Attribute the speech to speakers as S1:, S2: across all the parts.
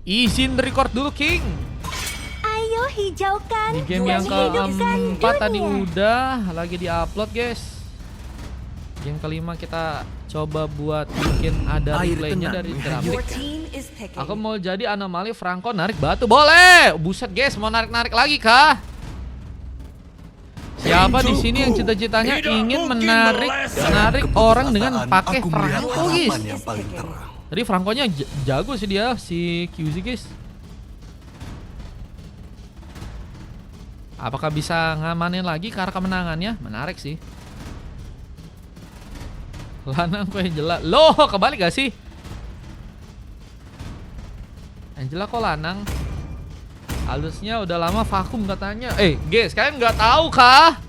S1: Izin record dulu, King.
S2: Ayo hijaukan
S1: Di game yang
S2: hidupkan
S1: keempat tadi
S2: dunia.
S1: udah lagi di-upload, guys. Game kelima kita coba buat bikin ada
S3: Air
S1: replaynya
S3: tenang
S1: dari
S3: menghanyutkan.
S1: grafik.
S4: Your team is picking.
S1: Aku mau jadi anomali Franco narik batu. Boleh. Buset, guys, mau narik-narik lagi kah? Siapa di sini yang cita-citanya
S3: Tidak
S1: ingin
S3: mungkin
S1: menarik orang dengan pakai
S3: Aku melihat
S1: Franco, guys?
S3: harapan yang paling terang.
S1: Tadi Franco-nya jago sih dia, si QZ, guys. Apakah bisa ngamanin lagi ke arah kemenangannya? Menarik sih. Lanang kok Angela. Loh, kebalik gak sih? Angela kok lanang? Halusnya udah lama vakum katanya. Guys, kalian nggak tahu kah?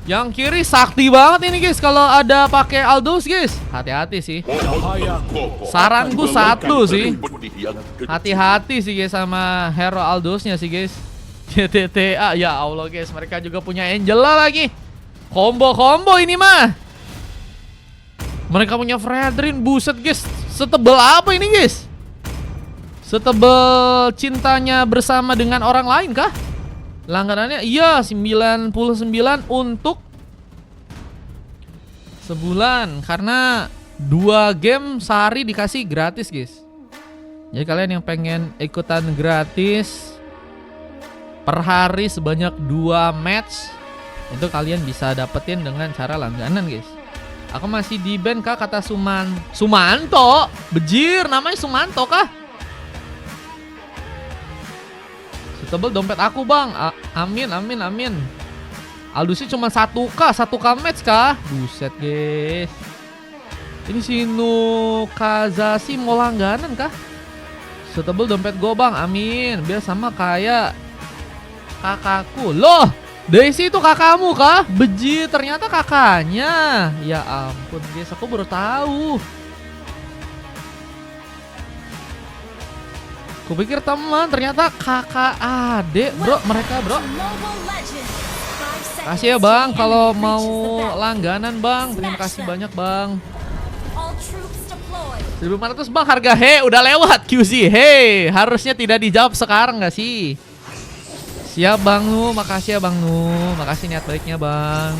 S1: Yang kiri sakti banget ini, guys. Kalau ada pakai Aldous, guys. Hati-hati sih. Saranku satu sih. Hati-hati sih, guys, sama hero Aldousnya sih, guys. GTTA, ya Allah, guys. Mereka juga punya Angela lagi. Combo-combo ini mah. Mereka punya Fredrin, buset, guys. Setebel apa ini, guys? Setebel cintanya bersama dengan orang lain kah? Langganannya iya 99 untuk sebulan. Karena 2 game sehari dikasih gratis, guys. Jadi kalian yang pengen ikutan gratis per hari sebanyak 2 match, itu kalian bisa dapetin dengan cara langganan, guys. Aku masih di band kah, kata Sumanto. Bejir, namanya Sumanto kah? Tebel dompet aku, Bang. Amin. Aldusnya cuma 1k match kah? Buset, guys. Ini si Nukazashi mau langganan kah? Setebel dompet gue, Bang. Amin. Biar sama kayak kakakku. Loh, Daisy itu kakakmu kah? Beji, ternyata kakaknya. Ya ampun, guys, aku baru tahu. Kupikir teman, ternyata kakak adik, bro, mereka, bro. Kasih ya, Bang, kalau mau langganan, Bang. Terima kasih banyak, Bang. 1.500, Bang, harga. Udah lewat QZ. Harusnya tidak dijawab sekarang gak sih? Siap, Bang Nu. Makasih ya, Bang Nu. Makasih niat baiknya, Bang.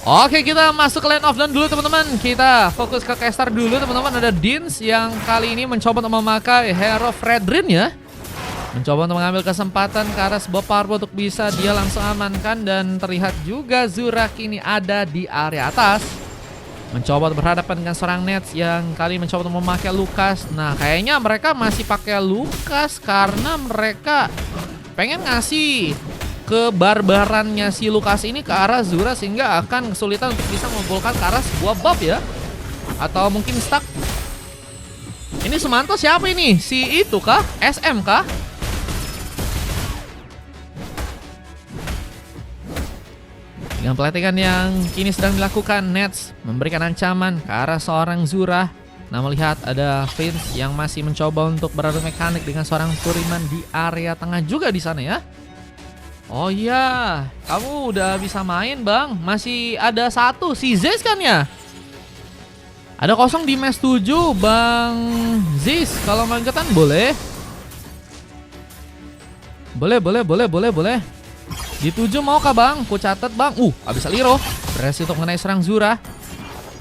S1: Oke, kita masuk ke Land of Dawn dulu, teman-teman. Kita fokus ke caster dulu, teman-teman. Ada Dins yang kali ini mencoba untuk memakai hero Fredrin ya. Mencoba untuk mengambil kesempatan ke arah sebuah power untuk bisa dia langsung amankan. Dan terlihat juga Zurak ini ada di area atas. Mencoba untuk berhadapan dengan seorang Nets yang kali mencoba untuk memakai Lukas. Nah, kayaknya mereka masih pakai Lukas karena mereka pengen ngasih kebarbarannya si Lukas ini ke arah Zura, sehingga akan kesulitan untuk bisa mengumpulkan ke arah sebuah buff ya. Atau mungkin stuck. Ini Sumanto siapa ini? Si itu kah? SM kah? Dengan pelatihan yang kini sedang dilakukan, Nets memberikan ancaman ke arah seorang Zura. Nah, melihat ada Vince yang masih mencoba untuk beradu mekanik dengan seorang Turiman di area tengah juga di sana ya. Oh iya, kamu udah bisa main, Bang. Masih ada 1, si Ziz kan ya? Ada kosong di match 7, Bang Ziz. Kalau mau ikutan boleh. Boleh. Di 7 mau kah, Bang? Ku catat, Bang. Abis Aliro. Berhasil untuk mengenai serang Zura.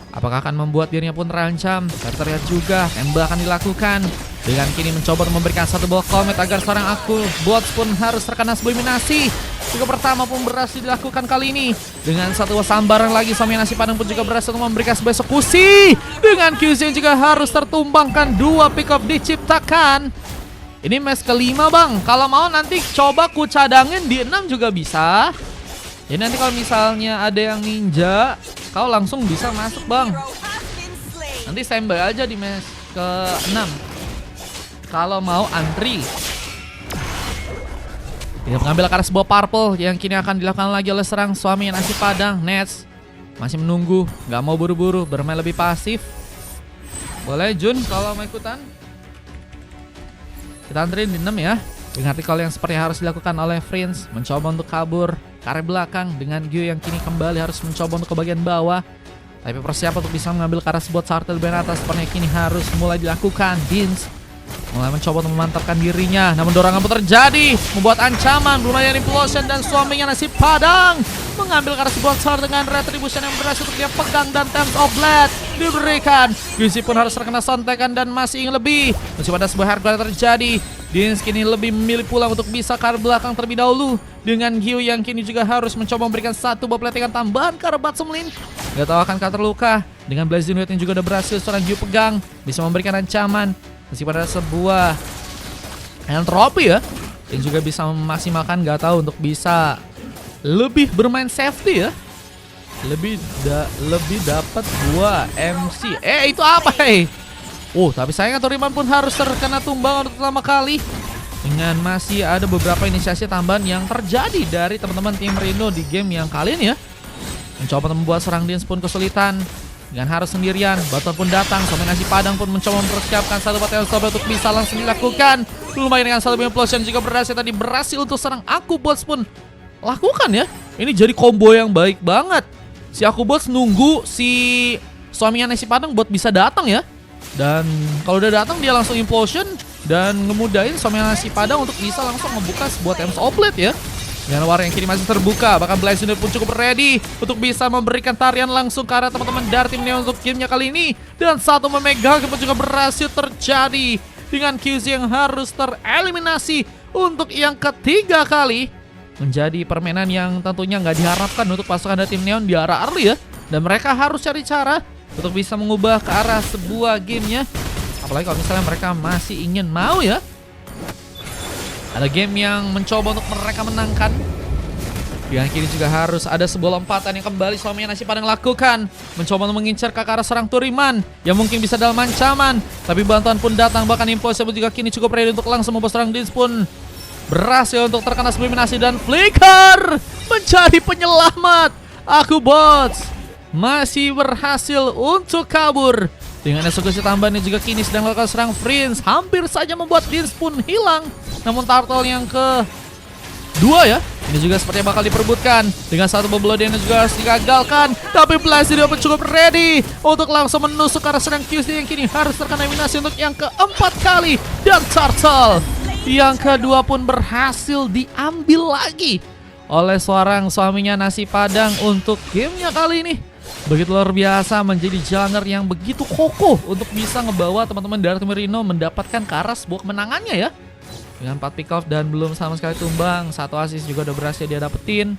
S1: Apakah akan membuat dirinya pun terancam? Terlihat juga tembak akan dilakukan. Dengan kini mencoba untuk memberikan satu buah komet agar seorang aku bots pun harus terkena sebuah eliminasi. Juga pertama pun berhasil dilakukan kali ini. Dengan satu buah sambaran lagi, Sominasi Padang pun juga berhasil untuk memberikan sebuah eksekusi. Dengan QZ yang juga harus tertumbangkan. 2 pick up diciptakan. Ini match kelima, Bang. Kalau mau nanti coba ku cadangin di 6 juga bisa. Jadi nanti kalau misalnya ada yang ninja, kau langsung bisa masuk, Bang. Nanti standby aja di match ke-6 kalau mau antri. Dia mengambil ke arah sebuah purple yang kini akan dilakukan lagi oleh serang suami nasi Padang. Nets masih menunggu, nggak mau buru-buru, bermain lebih pasif. Boleh Jun kalau mau ikutan. Kita anterin di 6 ya. Dengan recall yang seperti harus dilakukan oleh Prince, mencoba untuk kabur ke arah belakang dengan Gyu yang kini kembali harus mencoba untuk ke bagian bawah. Tapi persiapan untuk bisa mengambil ke arah sebuah turtle band atas sepertinya kini harus mulai dilakukan. Dins mulai mencoba untuk memantapkan dirinya. Namun dorongan pun terjadi, membuat ancaman. Lumayan implosion dan suaminya Nasi Padang mengambil karena sebuah sword dengan retribution yang berhasil untuk dia pegang. Dan Times of Blade diberikan. Yuzi pun harus terkena sontekan dan masih ingin lebih. Meskipun ada sebuah hardcore terjadi, Dins kini lebih memilih pulang untuk bisa ke arah belakang terlebih dahulu. Dengan Gyu yang kini juga harus mencoba memberikan satu buah platingan tambahan ke arah Batsumlin. Gak tahu akankah terluka. Dengan Blazing Wheel yang juga udah berhasil seorang Gyu pegang, bisa memberikan ancaman. Meskipun ada sebuah entropi ya, yang juga bisa memaksimalkan, gak tahu untuk bisa lebih bermain safety ya. Lebih dapat 2 MC. Itu apa tapi sayangnya Toriman pun harus terkena tumbang untuk pertama kali. Dengan masih ada beberapa inisiasi tambahan yang terjadi dari teman-teman tim Rino di game yang kali ini ya. Mencoba membuat serang Dins pun kesulitan. Dengan harus sendirian, Baton pun datang. Somen Nasi Padang pun mencoba mempersiapkan satu batalan sobat untuk bisa langsung dilakukan. Lumayan dengan satu implosion juga berhasil untuk serang Akubots pun lakukan ya. Ini jadi combo yang baik banget. Si Akubots nunggu si suaminya Nasi Padang buat bisa datang ya. Dan kalau udah datang dia langsung implosion dan ngemudahin suaminya Nasi Padang untuk bisa langsung membuka sebuah Times of Blade ya. Dengan war yang kini masih terbuka, bahkan Blazing Wheel pun cukup ready untuk bisa memberikan tarian langsung ke arah teman-teman dari tim Neon untuk gamenya kali ini. Dan satu memegang pun juga berhasil terjadi dengan QZ yang harus tereliminasi untuk yang ketiga kali. Menjadi permainan yang tentunya nggak diharapkan untuk pasukan dari tim Neon di arah early ya. Dan mereka harus cari cara untuk bisa mengubah ke arah sebuah gamenya. Apalagi kalau misalnya mereka masih ingin mau ya. Ada game yang mencoba untuk mereka menangkan. Yang kini juga harus ada sebuah lompatan yang kembali suaminya Nasi Padang lakukan. Mencoba untuk mengincar ke arah serang Turiman yang mungkin bisa dalam ancaman. Tapi bantuan pun datang, bahkan Impossible juga kini cukup ready untuk langsung membuat serang Dins pun berhasil untuk terkena subliminasi. Dan Flicker menjadi penyelamat. Akubots masih berhasil untuk kabur. Dengan eksekusi tambahan yang juga kini sedang melakukan serang Prince, hampir saja membuat Dins pun hilang. Namun Turtle yang kedua ya, ini juga sepertinya bakal diperebutkan. Dengan satu bom blood yang juga harus digagalkan. Tapi Blazing Wheel pun cukup ready untuk langsung menusuk ke arah serang QC yang kini harus terkena eliminasi untuk yang keempat kali. Dan Turtle yang kedua pun berhasil diambil lagi oleh seorang suaminya Nasi Padang untuk gamenya kali ini. Begitu luar biasa, menjadi jungler yang begitu kokoh untuk bisa ngebawa teman-teman dari tim Rino mendapatkan ke arah sebuah kemenangannya ya. Dengan 4 pick off dan belum sama sekali tumbang, 1 assist juga udah berhasil dia dapetin.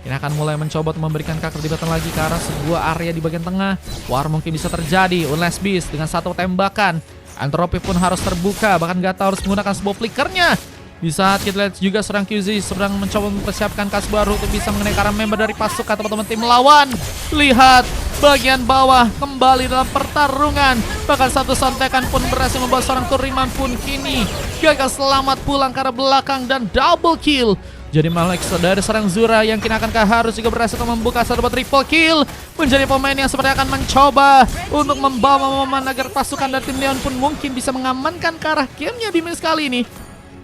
S1: Ini akan mulai mencoba untuk memberikan keterlibatan lagi ke arah sebuah area di bagian tengah. War mungkin bisa terjadi, Unless Beast dengan 1 tembakan. Entropi pun harus terbuka, bahkan Gata harus menggunakan sebuah flickernya. Di saat kita lihat juga serang QZ sedang mencoba mempersiapkan kas baru untuk bisa mengenai arah member dari pasukan teman-teman tim lawan. Lihat bagian bawah kembali dalam pertarungan. Bahkan satu sontekan pun berhasil membuat seorang Turiman pun kini gagal selamat pulang ke arah belakang dan double kill. Jadi Malek dari serang Zura yang kini akan harus juga berhasil membuka satu triple kill. Menjadi pemain yang sepertinya akan mencoba untuk membawa momen agar pasukan dari tim Neon pun mungkin bisa mengamankan ke arah gamenya di match kali ini.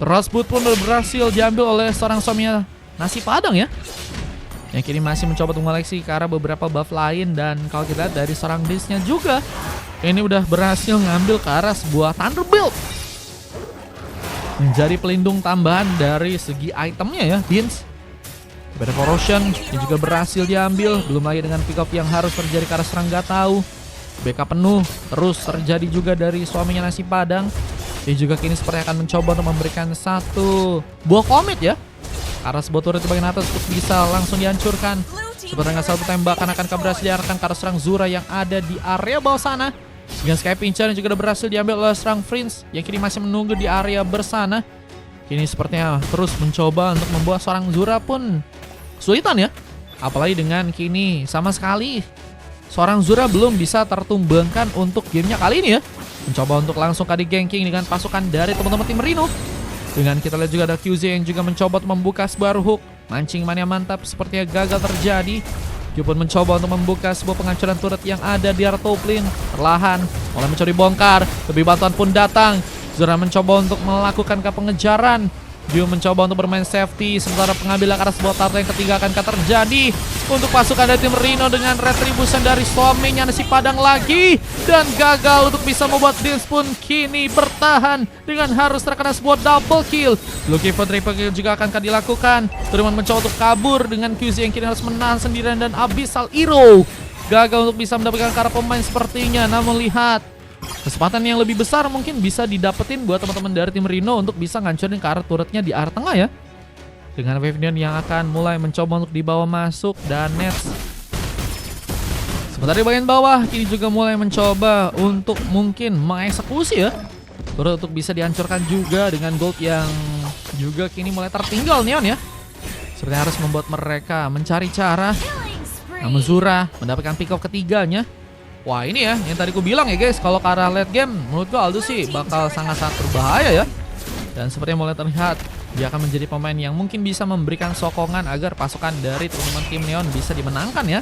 S1: Rosebud pun berhasil diambil oleh seorang suaminya Nasi Padang ya. Yang kini masih mencoba untuk mengoleksi ke arah beberapa buff lain. Dan kalau kita lihat dari seorang Dinsnya juga, ini udah berhasil ngambil ke arah sebuah Thunderbolt. Menjadi pelindung tambahan dari segi itemnya ya, Dins. Better Corrosion yang juga berhasil diambil. Belum lagi dengan pick up yang harus terjadi ke arah serang Gatau. Backup penuh terus terjadi juga dari suaminya Nasi Padang. Dia juga kini sepertinya akan mencoba untuk memberikan satu buah komit ya. Arah sebuah turret di bagian atas untuk bisa langsung dihancurkan. Sepertinya satu tembakan akan berhasil diarahkan ke arah serang Zura yang ada di area bawah sana. Dengan Sky Pincher yang juga berhasil diambil oleh serang Prince yang kini masih menunggu di area bersana. Kini sepertinya terus mencoba untuk membuat seorang Zura pun kesulitan ya. Apalagi dengan kini sama sekali seorang Zura belum bisa tertumbangkan untuk gamenya kali ini ya. Mencoba untuk langsung kali ganking dengan pasukan dari teman-teman tim Rino. Dengan kita lihat juga ada QZ yang juga mencoba untuk membuka sebuah hook. Mancing mania mantap sepertinya gagal terjadi. Dia pun mencoba untuk membuka sebuah penghancuran turret yang ada di area top lane. Perlahan mulai mencuri bongkar. Lebih bantuan pun datang. Zura mencoba untuk melakukan pengejaran. Gyu mencoba untuk bermain safety, sementara pengambilan arah sebuah turtle yang ketiga akan terjadi untuk pasukan dari tim Rino dengan retribution dari suaminya nasi padang lagi, dan gagal untuk bisa membuat Dins pun kini bertahan dengan harus terkena sebuah double kill. Lucky for triple kill juga akan dilakukan. Turman mencoba untuk kabur dengan QZ yang kini harus menahan sendirian, dan Abyssal Hero gagal untuk bisa mendapatkan karena pemain sepertinya. Namun lihat, kesempatan yang lebih besar mungkin bisa didapetin buat teman-teman dari tim Rino untuk bisa ngancurin ke arah turretnya di arah tengah ya. Dengan Waveneon yang akan mulai mencoba untuk dibawa masuk, dan Nets sementara di bagian bawah kini juga mulai mencoba untuk mungkin mengeksekusi ya turret untuk bisa dihancurkan juga dengan gold yang juga kini mulai tertinggal Neon ya. Seperti harus membuat mereka mencari cara. Namun Zura mendapatkan pick off ketiganya. Wah ini ya yang tadi ku bilang ya guys, kalau ke arah late game menurut gue Aldous sih bakal sangat-sangat berbahaya ya. Dan seperti yang mulai terlihat, dia akan menjadi pemain yang mungkin bisa memberikan sokongan agar pasukan dari teman-teman tim Neon bisa dimenangkan ya.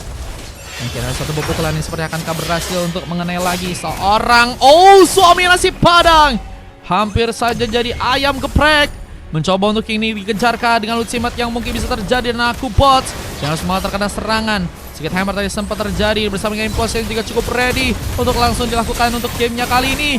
S1: Mungkin ada satu pukulan yang seperti akan berhasil untuk mengenai lagi seorang suami nasi padang. Hampir saja jadi ayam geprek. Mencoba untuk kini dikejarkan dengan ultimate yang mungkin bisa terjadi, dan aku bots yang harus malah terkena serangan. Sedikit hammer tadi sempat terjadi bersama dengan Impulse yang juga cukup ready untuk langsung dilakukan untuk gamenya kali ini.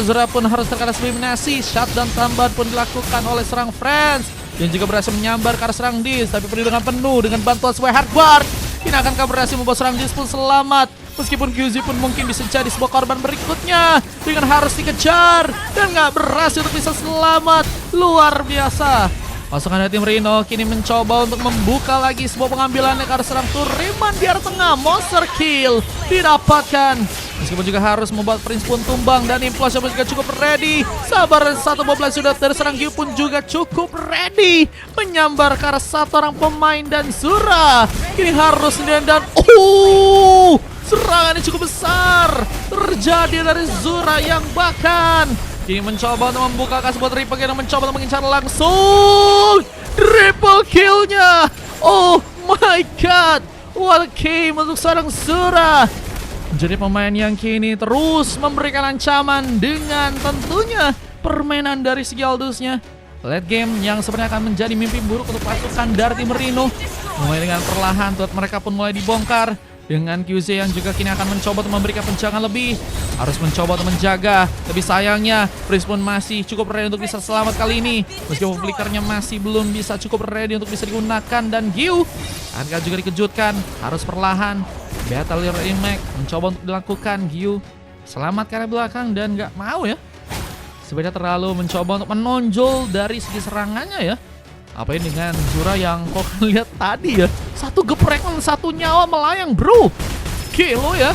S1: Zura pun harus terkena eliminasi. Shutdown tambahan pun dilakukan oleh serang Friends yang juga berhasil menyambar ke arah serang Dis, tapi perlindungan penuh dengan bantuan sebuah Hardguard. Ini akan berhasil membuat serang Dis pun selamat. Meskipun QZ pun mungkin bisa jadi sebuah korban berikutnya dengan harus dikejar dan nggak berhasil untuk bisa selamat. Luar biasa. Pasukan dari tim Rino kini mencoba untuk membuka lagi sebuah pengambilan ke arah serang Turiman di arah tengah. Monster kill didapatkan. Meskipun juga harus membuat Prince pun tumbang, dan Implosion juga cukup ready. Sabar, satu bola sudah dari serang Gyu pun juga cukup ready menyambar ke arah satu orang pemain, dan Zura kini harus sendirian, dan serangan yang cukup besar terjadi dari Zura yang bahkan kini mencoba untuk membuka sebuah triple kill dan mencoba untuk mengincar langsung triple killnya. Oh my god, what a game untuk seorang Zura. Menjadi pemain yang kini terus memberikan ancaman dengan tentunya permainan dari segi Aldous-nya. Late game yang sebenarnya akan menjadi mimpi buruk untuk pasukan dari tim Rino. Mulai dengan perlahan turret mereka pun mulai dibongkar. Dengan QZ yang juga kini akan mencoba untuk memberikan penjagaan lebih. Harus mencoba untuk menjaga. Tapi sayangnya Prince pun masih cukup ready untuk bisa selamat kali ini. Meskipun flickernya masih belum bisa cukup ready untuk bisa digunakan. Dan Gyu akan juga dikejutkan. Harus perlahan. Battle Remake mencoba untuk dilakukan. Gyu selamat karena belakang dan gak mau ya. Sebenarnya terlalu mencoba untuk menonjol dari segi serangannya ya. Apa ini dengan Zura yang kok lihat tadi ya, satu geprekan satu nyawa melayang bro. Gila ya.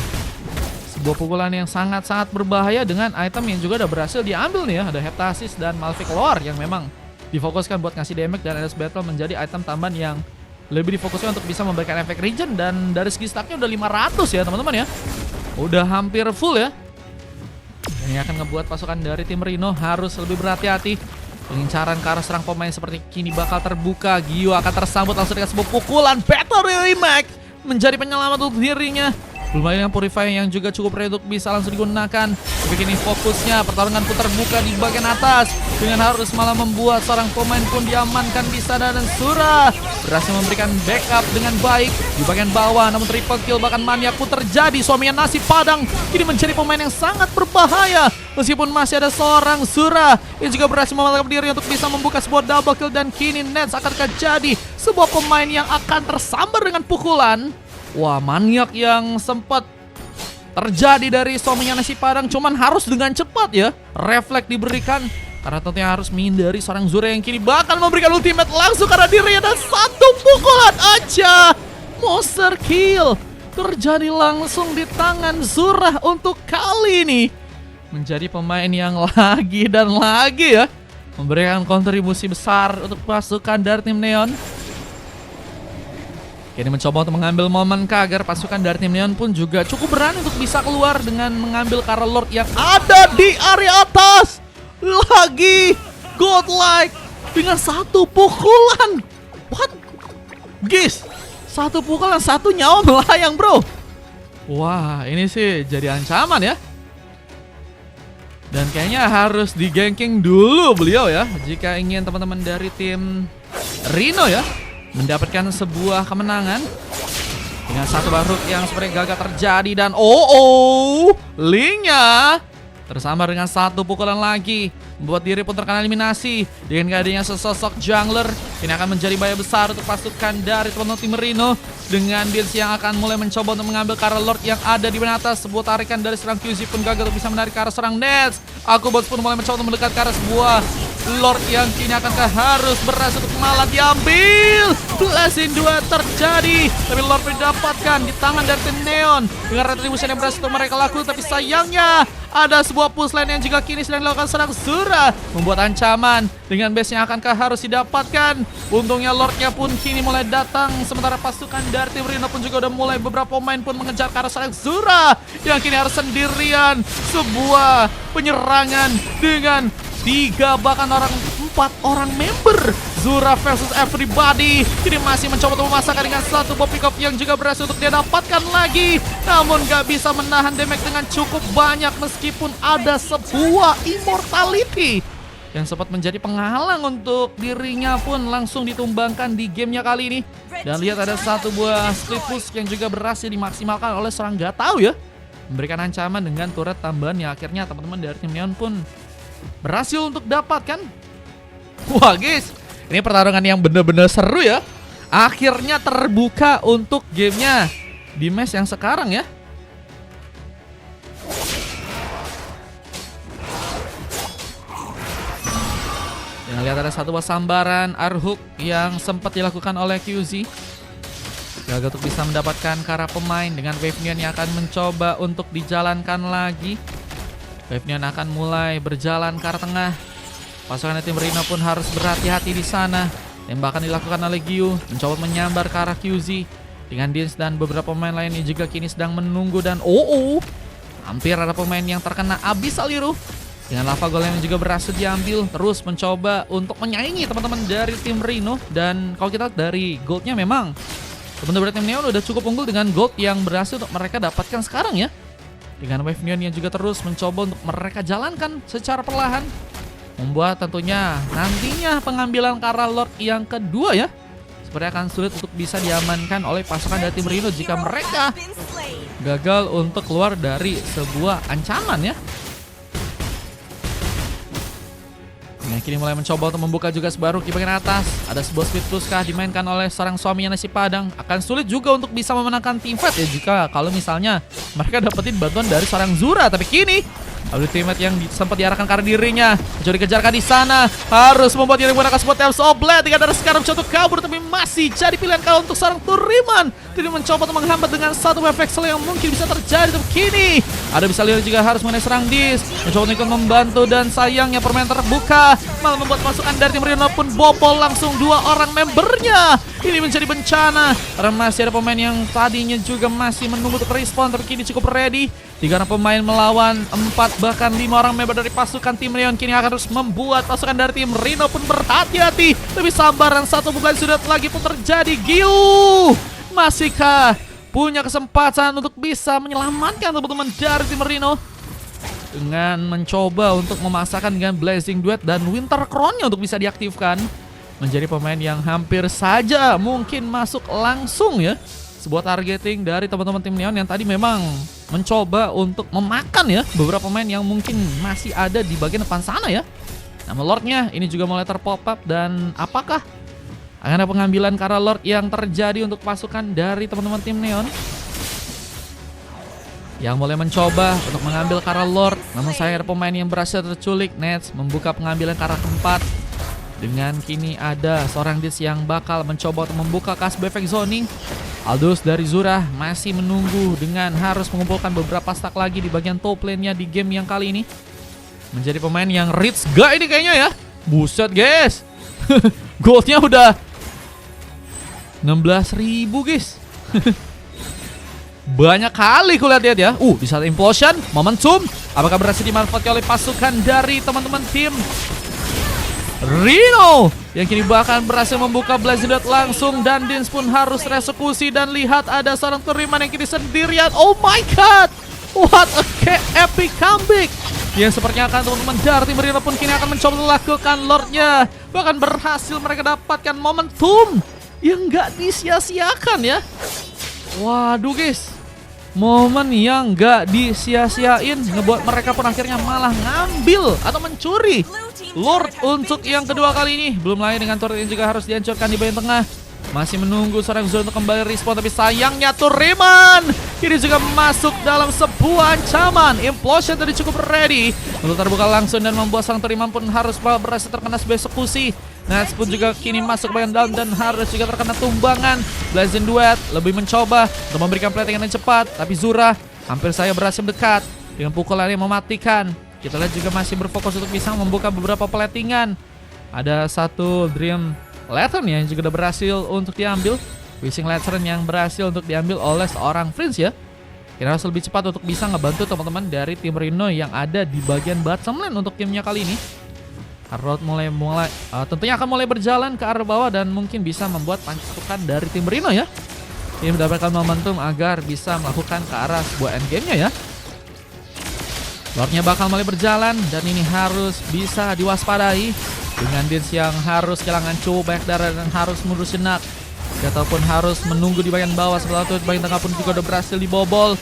S1: Sebuah pukulan yang sangat-sangat berbahaya dengan item yang juga udah berhasil diambil nih ya. Ada Heptasis dan Malefic Lore yang memang difokuskan buat ngasih damage, dan Endless Battle menjadi item tambahan yang lebih difokuskan untuk bisa memberikan efek regen. Dan dari segi stacknya udah 500 ya teman-teman ya. Udah hampir full ya. Dan ini akan ngebuat pasukan dari tim Rino harus lebih berhati-hati. Pengincaran ke arah serang pemain seperti kini bakal terbuka. Gyu akan tersambut langsung dengan sebuah pukulan Battle Remake menjadi penyelamat untuk dirinya. Belum lagi dengan Purify yang juga cukup ready untuk bisa langsung digunakan. Tapi kini fokusnya pertarungan pun terbuka di bagian atas dengan harus malah membuat seorang pemain pun diamankan di sana, dan Zura berhasil memberikan backup dengan baik di bagian bawah. Namun triple kill bahkan maniak pun terjadi. Suaminya nasi padang kini menjadi pemain yang sangat berbahaya. Meskipun masih ada seorang Zura yang juga berhasil memalkan diri untuk bisa membuka sebuah double kill, dan kini Nets akan terjadi sebuah pemain yang akan tersambar dengan pukulan. Wah, maniak yang sempat terjadi dari suaminya nasi padang, cuman harus dengan cepat ya. Refleks diberikan karena tentunya harus menghindari seorang Zura yang kini bakal memberikan ultimate langsung karena dirinya, dan satu pukulan aja. Monster kill terjadi langsung di tangan Zura untuk kali ini. Menjadi pemain yang lagi dan lagi ya memberikan kontribusi besar untuk pasukan dari tim Neon. Kini mencoba untuk mengambil momen agar pasukan dari tim Neon pun juga cukup berani untuk bisa keluar dengan mengambil Kara Lord yang ada di area atas. Lagi godlike dengan satu pukulan. What? Guys, satu pukulan satu nyawa melayang bro. Wah, ini sih jadi ancaman ya. Dan kayaknya harus di-ganking dulu beliau ya, jika ingin teman-teman dari tim Rino ya mendapatkan sebuah kemenangan. Dengan satu baruk yang seperti gagal terjadi dan Link-nya tersambar dengan satu pukulan lagi, membuat diri pun terkena eliminasi. Dengan keadaannya sesosok jungler, ini akan menjadi bahaya besar untuk pasukan dari teman-teman tim Rino. Dengan Dins yang akan mulai mencoba untuk mengambil Kara Lord yang ada di atas. Sebuah tarikan dari serang QZ pun gagal untuk bisa menarik ke arah serang Nets. Akubots pun mulai mencoba untuk mendekat ke arah sebuah Lord yang kini akankah harus berhasil untuk malah diambil. Blessing 2 terjadi, tapi Lord didapatkan di tangan dari tim Neon. Dengan retribution yang berhasil untuk mereka lakukan, tapi sayangnya ada sebuah push line yang juga kini sedang dilakukan serang Zura, membuat ancaman dengan base yang akankah harus didapatkan. Untungnya Lordnya pun kini mulai datang, sementara pasukan dari tim Rino pun juga udah mulai beberapa pemain pun mengejar ke arah serang Zura yang kini harus sendirian. Sebuah penyerangan dengan 4 orang member. Zura versus everybody. Kini masih mencoba untuk memasakkan dengan satu Bob Pick Off yang juga berhasil untuk dia dapatkan lagi. Namun gak bisa menahan damage dengan cukup banyak meskipun ada sebuah immortality yang sempat menjadi penghalang untuk dirinya pun langsung ditumbangkan di gamenya kali ini. Dan lihat ada satu buah split push yang juga berhasil dimaksimalkan oleh seorang gak tahu ya, memberikan ancaman dengan turret tambahan yang akhirnya teman-teman dari tim Neon pun berhasil untuk dapatkan. Wah guys, ini pertarungan yang bener-bener seru ya. Akhirnya terbuka untuk gamenya di match yang sekarang ya. Yang lihat ada satu buah sambaran Arhook yang sempat dilakukan oleh QZ. Gagal untuk bisa mendapatkan Kara pemain. Dengan Wave Neon yang akan mencoba untuk dijalankan lagi. Wave Neon akan mulai berjalan ke arah tengah. Pasukan tim Rino pun harus berhati-hati di sana. Tembakan dilakukan oleh Gyu, mencoba menyambar ke arah QZ. Dengan Dins dan beberapa pemain lainnya juga kini sedang menunggu. Dan hampir ada pemain yang terkena Abyssal Hero. Dengan Lava Golem yang juga berhasil diambil. Terus mencoba untuk menyaingi teman-teman dari tim Rino. Dan kalau kita dari goldnya memang teman-teman dari tim Neon udah cukup unggul dengan gold yang berhasil untuk mereka dapatkan sekarang ya. Dengan Wave Neon yang juga terus mencoba untuk mereka jalankan secara perlahan, membuat tentunya nantinya pengambilan Kara Lord yang kedua ya seperti akan sulit untuk bisa diamankan oleh pasukan dari tim Rino jika mereka gagal untuk keluar dari sebuah ancaman ya. Nah, kini mulai mencoba untuk membuka juga sebaruk di bagian atas. Ada sebuah speed push kah dimainkan oleh seorang suaminya nasi padang. Akan sulit juga untuk bisa memenangkan team fight ya jika kalau misalnya mereka dapetin bantuan dari seorang Zura. Tapi kini ada teammate yang sempat diarahkan ke arah dirinya. Mencoba dikejarkan di sana. Harus membuat diri menggunakan sebuah Tales of Blade. Tiga dari sekarang mencoba kabur tapi masih jadi pilihan kalau untuk seorang Turiman. Tidak mencoba untuk menghambat dengan satu efek sel yang mungkin bisa terjadi. Tapi kini ada bisa lihat juga harus mengenai serang Dis. Mencoba untuk membantu dan sayangnya permainan terbuka malah membuat pasukan dari tim Rino pun bobol langsung 2 orang membernya. Ini menjadi bencana karena masih ada pemain yang tadinya juga masih menunggu untuk respon tapi kini cukup ready. 3 orang pemain melawan 4 bahkan 5 orang member dari pasukan tim Neon kini akan terus membuat pasukan dari tim Rino pun berhati-hati. Tapi sambaran satu pukulan sudah lagi pun terjadi. Gyu masihkah punya kesempatan untuk bisa menyelamatkan teman-teman dari tim Rino dengan mencoba untuk memasakkan dengan Blazing Duet dan Winter Crown-nya untuk bisa diaktifkan. Menjadi pemain yang hampir saja mungkin masuk langsung ya. Sebuah targeting dari teman-teman tim Neon yang tadi memang mencoba untuk memakan ya beberapa pemain yang mungkin masih ada di bagian depan sana ya. Nama Lordnya ini juga mulai terpop up dan apakah akan ada pengambilan Kara Lord yang terjadi untuk pasukan dari teman-teman tim Neon yang mulai mencoba untuk mengambil Kara Lord. Namun saya ada pemain yang berhasil terculik. Nets membuka pengambilan Kara keempat. Dengan kini ada seorang Dis yang bakal mencoba untuk membuka kasih efek zoning. Aldous dari Zura masih menunggu dengan harus mengumpulkan beberapa stack lagi di bagian top lane-nya di game yang kali ini. Menjadi pemain yang rich gak ini kayaknya ya. Buset guys. Goldnya udah 16.000 guys. Banyak kali kulihat ya. Di saat implosion, momentum apakah berhasil dimanfaatkan oleh pasukan dari teman-teman tim Rino yang kini bahkan berhasil membuka Blazing Dot langsung dan Dins pun harus reeksekusi. Dan lihat ada seorang Turiman yang kini sendirian. Oh my god, what a epic comeback Yang sepertinya akan teman-teman dari tim Rino pun kini akan mencoba melakukan Lordnya. Bahkan berhasil mereka dapatkan momentum yang nggak disia-siakan ya. Waduh guys, momen yang nggak disia-siain ngebuat mereka pun akhirnya malah ngambil atau mencuri Lord untuk yang kedua kali ini. Belum lain dengan turret yang juga harus dihancurkan di bagian tengah. Masih menunggu seorang Zoro untuk kembali respawn, tapi sayangnya Turiman ini juga masuk dalam sebuah ancaman. Implosion tadi cukup ready untuk terbuka langsung dan membuat seorang Turiman pun harus berhasil terkena sebuah eksekusi. Nats pun juga kini masuk bagian dalam dan harus juga terkena tumbangan. Blazing Duet lebih mencoba untuk memberikan platingan yang cepat, tapi Zura hampir saya berhasil dekat dengan pukulan yang mematikan. Kita lihat juga masih berfokus untuk bisa membuka beberapa platingan. Ada satu Dream Lantern yang juga udah berhasil untuk diambil. Wishing Lantern yang berhasil untuk diambil oleh seorang Prince ya. Kita harus lebih cepat untuk bisa ngebantu teman-teman dari tim Rino yang ada di bagian bottom lane untuk timnya kali ini. Road tentunya akan mulai berjalan ke arah bawah dan mungkin bisa membuat pasukan dari tim Rino ya. Ini mendapatkan momentum agar bisa melakukan ke arah sebuah endgame-nya ya. Lordnya bakal mulai berjalan dan ini harus bisa diwaspadai dengan Dins yang harus kehilangan cukup banyak darah dan harus mundur senak ataupun harus menunggu di bagian bawah. Setelah itu di bagian tengah pun juga udah berhasil dibobol.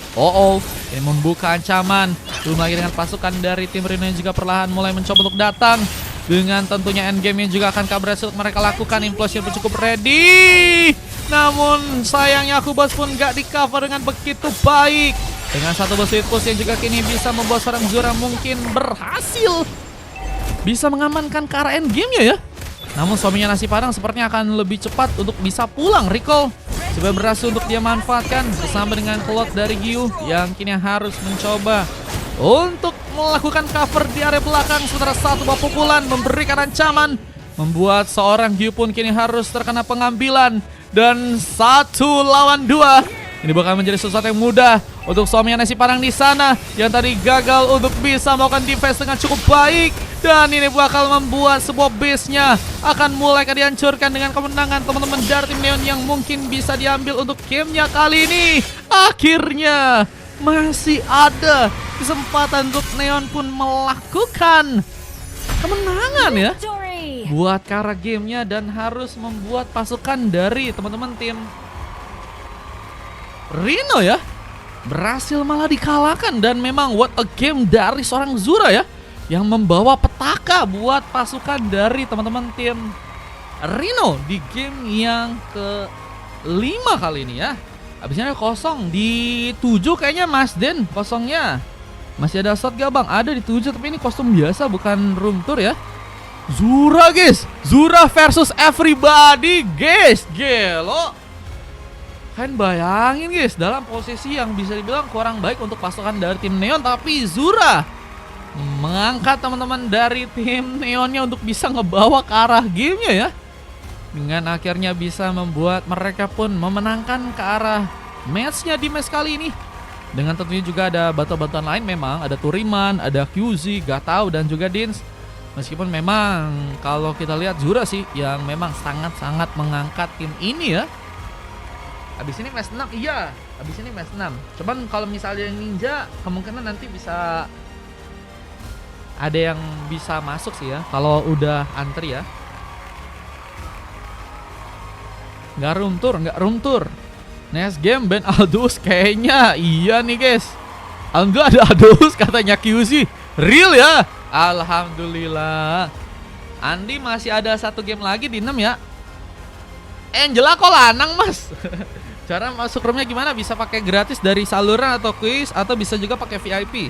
S1: Ini membuka ancaman. Belum lagi dengan pasukan dari tim Rino yang juga perlahan mulai mencoba untuk datang. Dengan tentunya endgame yang juga akan berhasil mereka lakukan. Implosion pun cukup ready. Namun sayangnya Kubas pun gak di cover dengan begitu baik. Dengan satu bus push yang juga kini bisa membuat seorang Zura mungkin berhasil bisa mengamankan ke arah endgame-nya ya. Namun suaminya nasi padang sepertinya akan lebih cepat untuk bisa pulang. Recall supaya berhasil untuk dia manfaatkan bersama dengan Claude dari Gyu yang kini harus mencoba untuk melakukan cover di area belakang. Sementara satu buah pukulan memberikan ancaman membuat seorang Gyu pun kini harus terkena pengambilan. Dan 1 lawan 2. Ini bakal menjadi sesuatu yang mudah untuk suaminya nasi padang di sana yang tadi gagal untuk bisa melakukan defense dengan cukup baik. Dan ini bakal membuat sebuah base-nya akan mulai dihancurkan dengan kemenangan teman-teman dari tim Neon yang mungkin bisa diambil untuk gamenya kali ini. Akhirnya masih ada kesempatan untuk Neon pun melakukan kemenangan ya buat cara gamenya dan harus membuat pasukan dari teman-teman tim Rino ya berhasil malah dikalahkan. Dan memang what a game dari seorang Zura ya yang membawa petaka buat pasukan dari teman-teman tim Rino di game yang ke-5 kali ini ya. Habisnya kosong di 7 kayaknya Mas Den kosongnya. Masih ada slot gak bang? Ada di 7 tapi ini kostum biasa bukan room tour ya. Zura guys, Zura versus everybody guys, gelo. Kan bayangin guys, dalam posisi yang bisa dibilang kurang baik untuk pasukan dari tim Neon, tapi Zura mengangkat teman-teman dari tim Neonnya untuk bisa ngebawa ke arah gamenya ya. Dengan akhirnya bisa membuat mereka pun memenangkan ke arah matchnya di match kali ini. Dengan tentunya juga ada bantuan-bantuan lain memang, ada Turiman, ada QZ, Gatau dan juga Dins. Meskipun memang kalau kita lihat Zura sih yang memang sangat-sangat mengangkat tim ini ya. Abis ini match 6, iya. Abis ini match 6. Cuman kalau misalnya Ninja kemungkinan nanti bisa ada yang bisa masuk sih ya kalau udah antri ya. Nggak room tour. Next game Ben Aldous kayaknya iya nih guys. Alhamdulillah ada Aldous katanya QZ. Real ya. Alhamdulillah. Andi masih ada 1 game lagi di 6 ya. Angela kok lanang mas. Cara masuk roomnya gimana? Bisa pakai gratis dari saluran atau quiz atau bisa juga pakai VIP.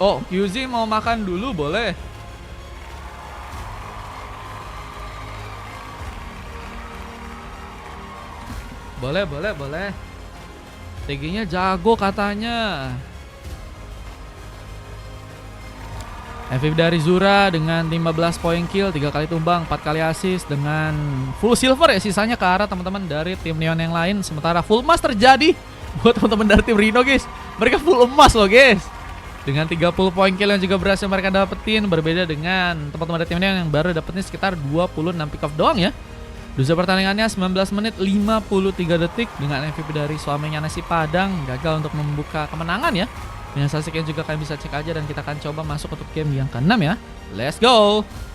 S1: Oh, QZ mau makan dulu boleh. Boleh. TG-nya jago katanya. MVP dari Zura dengan 15 poin kill, 3 kali tumbang, 4 kali assist dengan full silver ya sisanya ke arah teman-teman dari tim Neon yang lain. Sementara full emas terjadi buat teman-teman dari tim Rino guys. Mereka full emas loh guys. Dengan 30 poin kill yang juga berhasil mereka dapetin. Berbeda dengan teman-teman dari tim Neon yang baru dapetin sekitar 26 pick off doang ya. Durasi pertandingannya 19 menit 53 detik dengan MVP dari suaminya nasi padang gagal untuk membuka kemenangan ya. Punya statistik yang juga kalian bisa cek aja dan kita akan coba masuk untuk game yang ke-6 ya. Let's go.